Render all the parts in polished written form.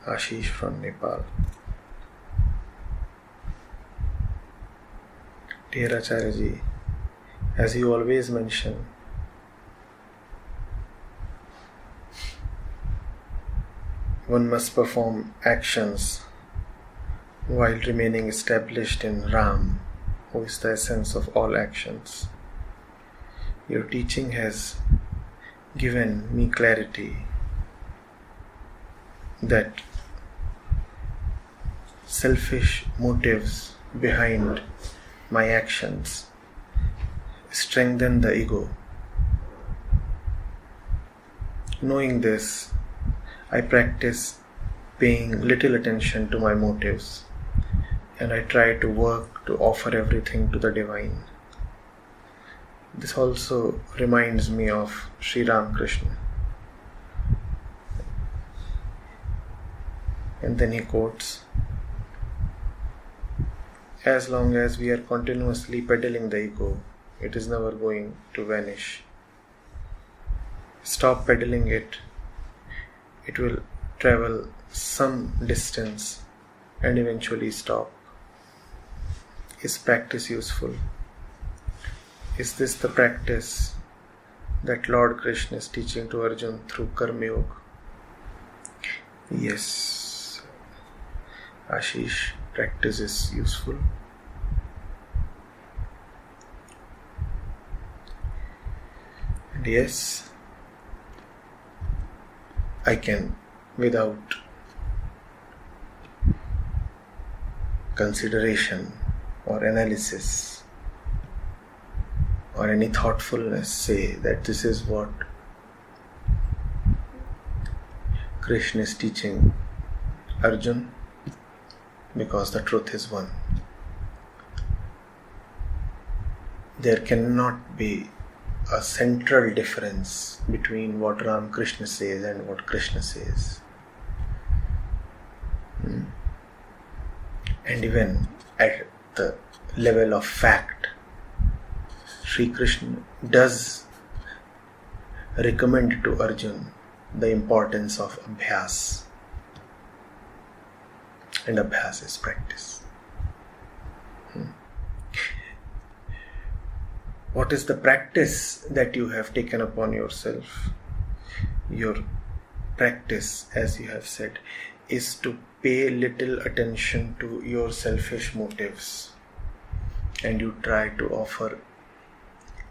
Ashish from Nepal. Dear Acharya ji, as you always mention, one must perform actions while remaining established in Ram, who is the essence of all actions. Your teaching has given me clarity that selfish motives behind my actions strengthen the ego. Knowing this, I practice paying little attention to my motives, and I try to work to offer everything to the divine. This also reminds me of Shri Krishna. And then he quotes, as long as we are continuously peddling the ego, it is never going to vanish. Stop peddling it, it will travel some distance and eventually stop. Is practice useful? Is this the practice that Lord Krishna is teaching to Arjuna through Karma Yoga? Yes, Ashish, practice is useful. And yes, I can, without consideration or analysis or any thoughtfulness, say that this is what Krishna is teaching Arjuna, because the truth is one. There cannot be a central difference between what Ram Krishna says and what Krishna says. And even at the level of fact, Shri Krishna does recommend to Arjuna the importance of abhyas. And abhyas is practice. What is the practice that you have taken upon yourself? Your practice, as you have said, is to pay little attention to your selfish motives, and you try to offer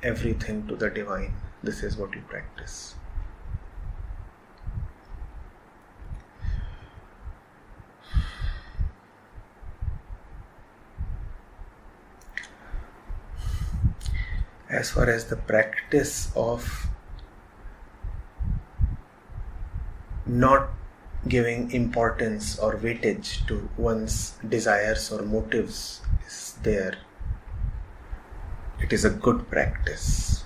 everything to the divine. This is what you practice. As far as the practice of not giving importance or weightage to one's desires or motives is there, it is a good practice.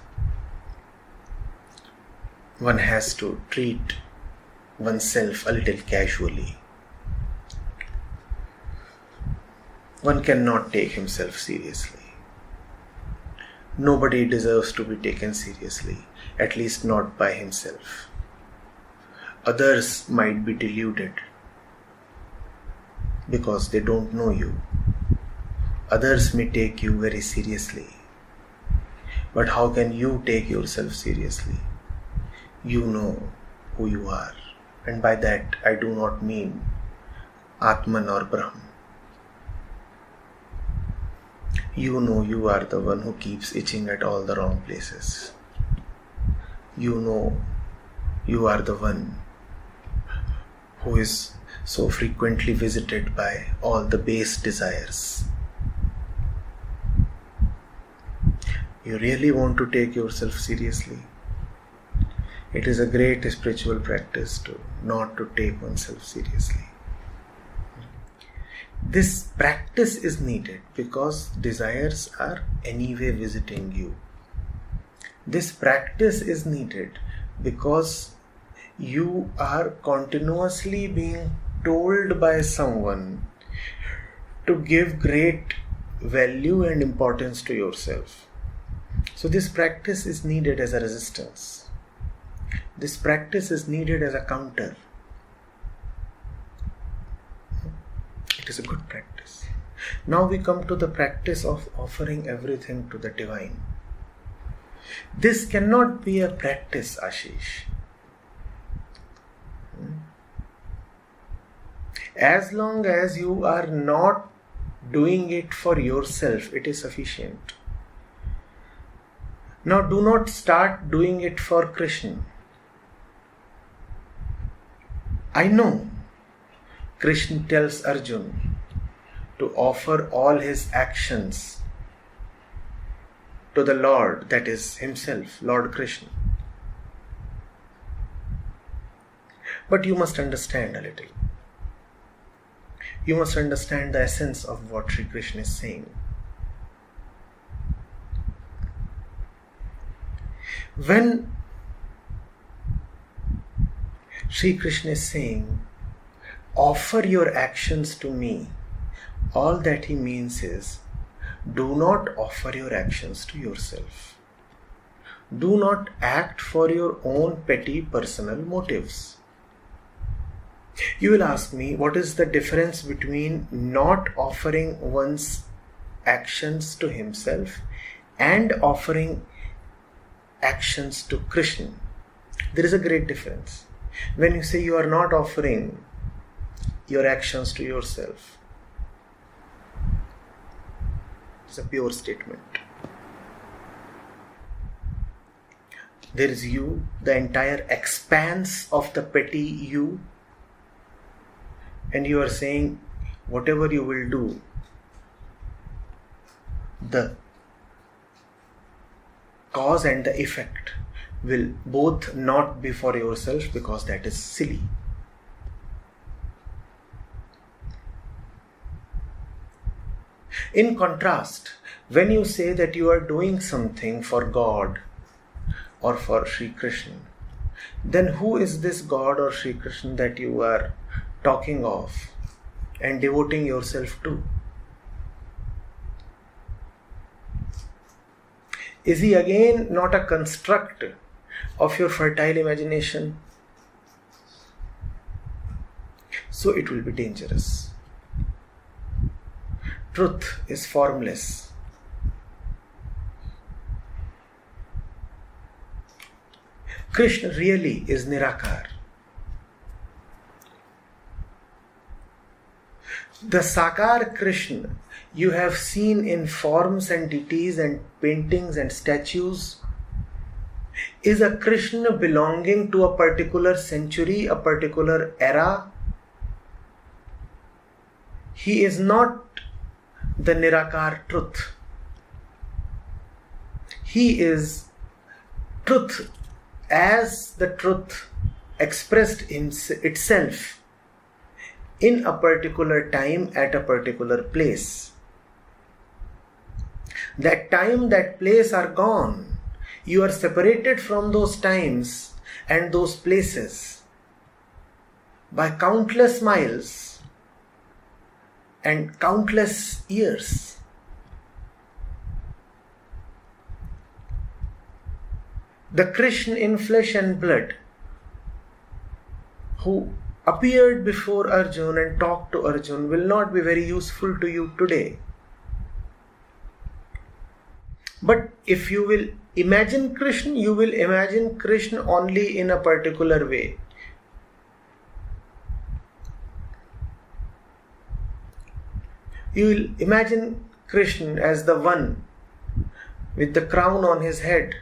One has to treat oneself a little casually. One cannot take himself seriously. Nobody deserves to be taken seriously, at least not by himself. Others might be deluded because they don't know you. Others may take you very seriously. But how can you take yourself seriously? You know who you are. And by that I do not mean Atman or Brahm. You know you are the one who keeps itching at all the wrong places. You know you are the one who is so frequently visited by all the base desires. You really want to take yourself seriously? It is a great spiritual practice to not to take oneself seriously. This practice is needed because desires are anyway visiting you. This practice is needed because you are continuously being told by someone to give great value and importance to yourself. So this practice is needed as a resistance. This practice is needed as a counter. It is a good practice. Now we come to the practice of offering everything to the divine. This cannot be a practice, Ashish. As long as you are not doing it for yourself, it is sufficient. Now do not start doing it for Krishna. I know Krishna tells Arjuna to offer all his actions to the Lord, that is himself, Lord Krishna. But you must understand a little. You must understand the essence of what Shri Krishna is saying. When Shri Krishna is saying, offer your actions to me, all that he means is, do not offer your actions to yourself. Do not act for your own petty personal motives. You will ask me, what is the difference between not offering one's actions to himself and offering actions to Krishna? There is a great difference. When you say you are not offering your actions to yourself, it's a pure statement. There is you, the entire expanse of the petty you, and you are saying whatever you will do, the cause and the effect will both not be for yourself, because that is silly. In contrast, when you say that you are doing something for God or for Shri Krishna, then who is this God or Shri Krishna that you are talking of and devoting yourself to? Is he again not a construct of your fertile imagination? So it will be dangerous. Truth is formless. Krishna really is Nirakar. The Sakar Krishna you have seen in forms and deities and paintings and statues is a Krishna belonging to a particular century, a particular era. He is not the Nirakar truth. He is truth as the truth expressed in itself in a particular time at a particular place. That time, that place are gone. You are separated from those times and those places by countless miles and countless years. The Krishna in flesh and blood, who appeared before Arjuna and talked to Arjuna, will not be very useful to you today. But if you will imagine Krishna, you will imagine Krishna only in a particular way. You will imagine Krishna as the one with the crown on his head,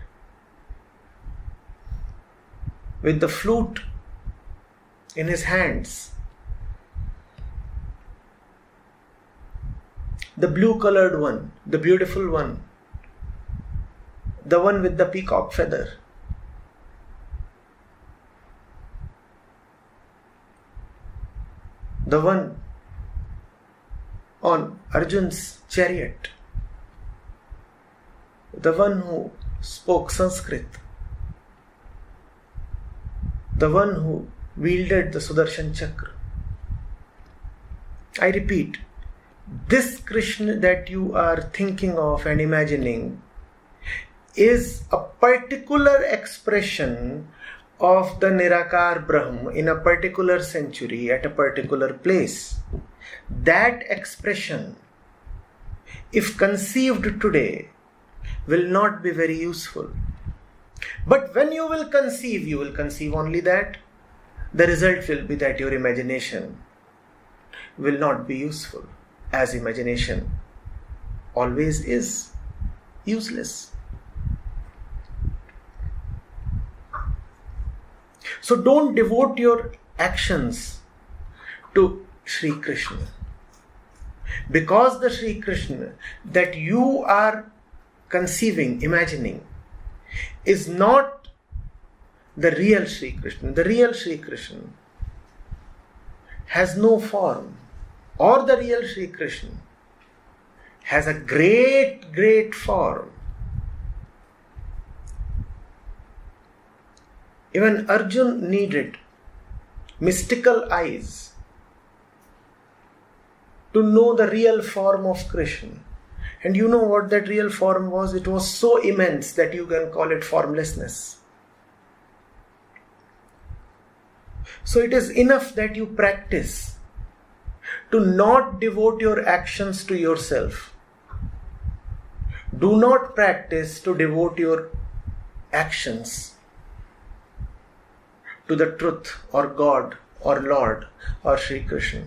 with the flute in his hands, the blue-colored one, the beautiful one, the one with the peacock feather. The one on Arjun's chariot, the one who spoke Sanskrit, the one who wielded the Sudarshan Chakra. I repeat, this Krishna that you are thinking of and imagining is a particular expression of the Nirakar Brahm in a particular century at a particular place. that expression, if conceived today, will not be very useful. But when you will conceive only that. The result will be that your imagination will not be useful, as imagination always is useless. So don't devote your actions to Shri Krishna. Because the Shri Krishna that you are conceiving, imagining, is not the real Shri Krishna. The real Shri Krishna has no form, or the real Shri Krishna has a great, great form. Even Arjun needed mystical eyes to know the real form of Krishna. And you know what that real form was? It was so immense that you can call it formlessness. So it is enough that you practice to not devote your actions to yourself. Do not practice to devote your actions to the truth or God or Lord or Shri Krishna.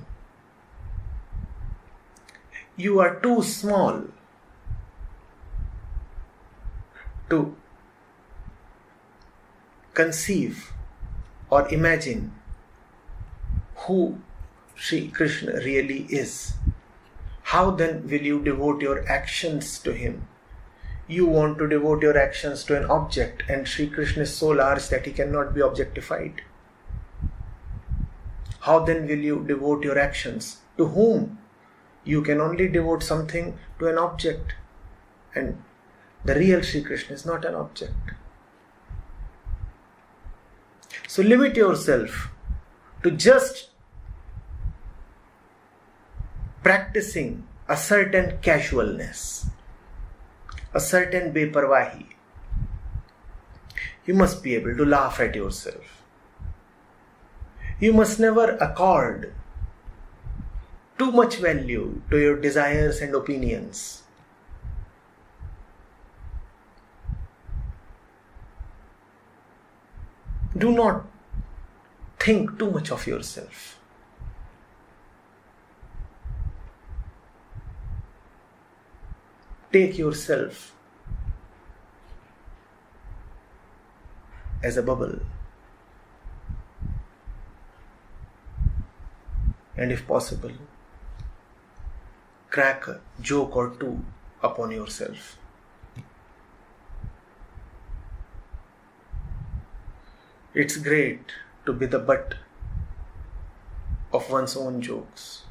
You are too small to conceive or imagine who Shri Krishna really is. How then will you devote your actions to Him? You want to devote your actions to an object, and Shri Krishna is so large that He cannot be objectified. How then will you devote your actions? To whom? You can only devote something to an object, and the real Shri Krishna is not an object. So limit yourself to just practicing a certain casualness, a certain beparwahi. You must be able to laugh at yourself. You must never accord too much value to your desires and opinions. Do not think too much of yourself. Take yourself as a bubble, and if possible, crack a joke or two upon yourself. It's great to be the butt of one's own jokes.